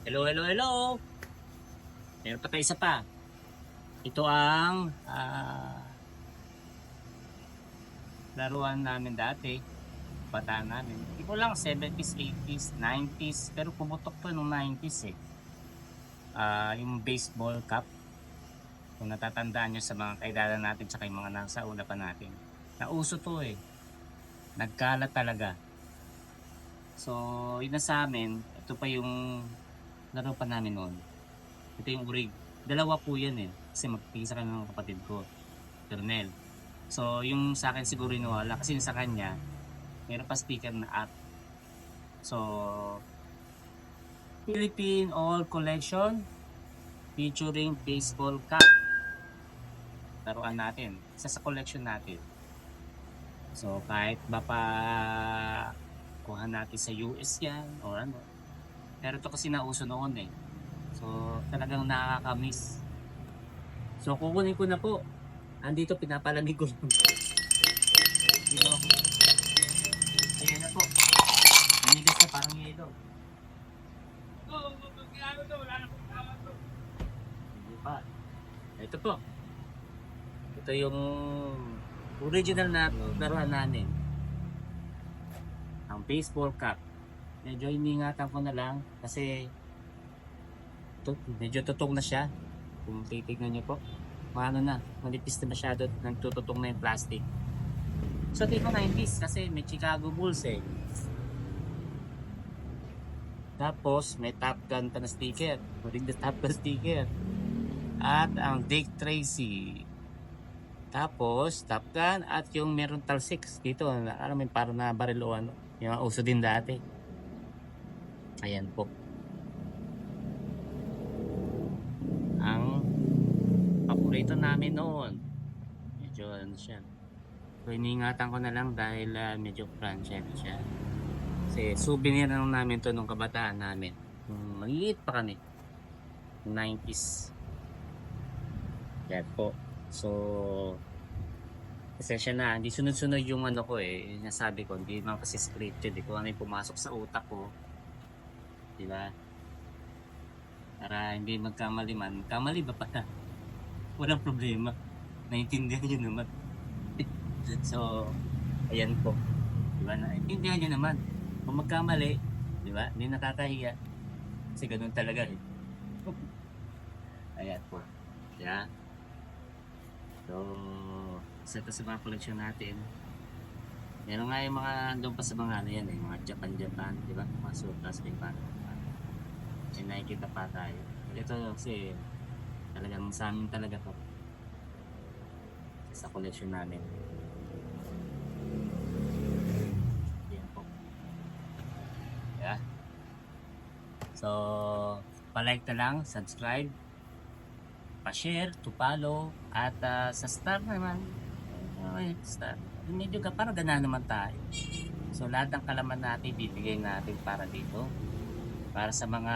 Hello, hello, hello. Meron pa tayo isa pa. Ito ang laruan namin dati. Bata namin. Hindi ko lang 70s, 80s, 90s. Pero pumutok to nung 90s eh. Yung baseball cap. Kung natatandaan nyo sa mga kaedada natin tsaka yung mga nasa una pa natin. Nauso to eh. Nagkalat talaga. So, yun na sa amin. Ito pa yung laro pa namin noon. Ito yung urig. Dalawa po yan eh. Kasi magpisa ka ng kapatid ko, Turnel. So, yung sa akin siguro inuwala. Kasi yung sa kanya, meron pa sticker na app. So, Philippine All Collection featuring baseball cap. Laruan natin. Isa sa collection natin. So, kahit ba pa kuha natin sa US yan or ano. Pero ito kasi nauso noon eh. So, talagang nakakamiss. So, kukunin ko na po. Andito, pinapalamig ko. Dito ako. Ayan na po. Nanigas na parang yelo. Hindi pa. Ito po. Ito yung original na laruan namin. Ang baseball cap. Medyo iningatan ko na lang kasi medyo tutong na siya. Kung titignan nyo po. Maano na, manipis na masyado, nagtututong na yung plastic. So, ito 90s kasi may Chicago Bulls eh. Tapos, may Top Gun pa na sticker. Ring the Top Gun sticker. At ang Dick Tracy. Tapos, Top Gun at yung meron Tal 6. Dito, alam mo parang na baril o ano. Yung uso din dati. Ayan po. Ang paborito namin noon. Medyo ano siya. So, iningatan ko na lang dahil medyo franchise siya. Kasi souvenir na namin to nung kabataan namin. Maliit pa kami. 90s. Yan po. So, pasensya na. Hindi sunod-sunod yung ano ko eh. Yung nasabi ko, hindi naman kasi scripted. Kung ano yung pumasok sa utak ko. Diba? Para hindi magkamali man. Kamali ba pala? Walang problema. Naintindihan nyo naman. So, ayan po. Diba? Naintindihan nyo naman. Kung magkamali, diba? Hindi nakakahiya. Kasi ganun talaga eh. Ayan po. Yeah. So, isa ito sa mga collection natin. Meron nga yung mga doon pa sa mga ano yan eh. Mga Japan, diba? Mga surplus may paano. May nakikita pa tayo. Ito kasi talagang sa amin talaga to. Sa collection namin. Yan po. Yeah. So, pa-like na lang, subscribe, pa-share, to follow, at sa star naman, star, medyo parang gana naman tayo. So, lahat ng kalaman natin, bibigay natin para dito. Para sa mga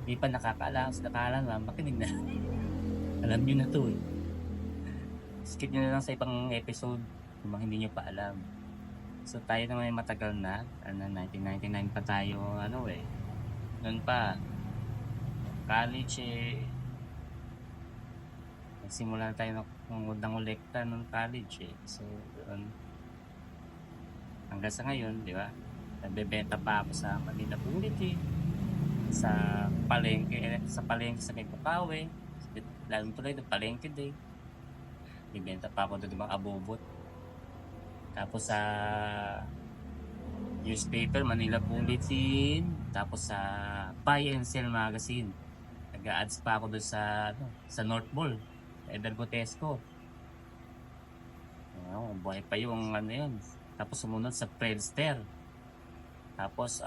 di pa nakakaalam, sa nakakaalam, makinig na. Alam nyo na to eh. Skip nyo na lang sa ibang episode kung hindi nyo pa alam. So, tayo naman ay matagal na. 1999 pa tayo, ano eh. Noon pa, college eh. Nagsimula tayo ng ngolekta ng college eh. So, hanggang sa ngayon, di ba? Nagbebenta pa ako sa Manila Bullet eh. Sa palengke sa may Bukawi. Lalong tuloy ng palengke day. Nagbebenta pa ako doon ng mga abobot. Tapos sa newspaper, Manila Bulletin. Tapos sa Buy and Sell Magazine. Nag-a-ads pa ako doon sa North Mall. Eder Gotesco. Buhay pa yung ano yun. Tapos sumunod sa Predster. Tapos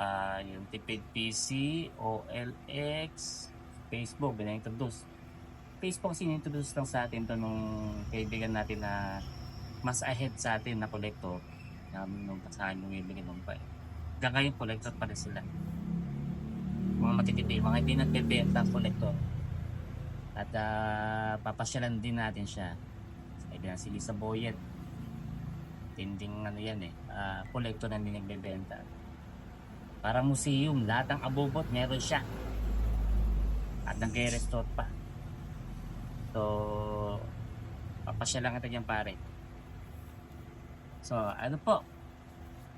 yung Tipid PC, OLX, Facebook, bina-introduce. Facebook kasi in-introduce lang sa atin to nung kaibigan natin na mas ahead sa atin na collector. Nung sa akin yung ibigay nung pa. Hanggang ngayon collector pa rin sila. Mga matitindi, mga hindi nagbebenta collector. At papasyalan din natin siya. Kaibigan si Lisa Boyet. Tinding ano yan eh, collector na hindi nagbebenta. Parang museum, lahat ng abubot meron siya. At nag-restore pa. So, papasya lang kita dyan pare. So, ano po?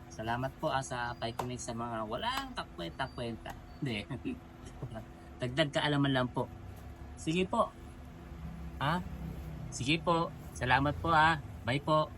Salamat po sa pakikinig sa mga walang kakwenta-kwenta. Hindi. Dagdag kaalaman lang po. Sige po. Ha? Sige po. Salamat po ha. Bye po.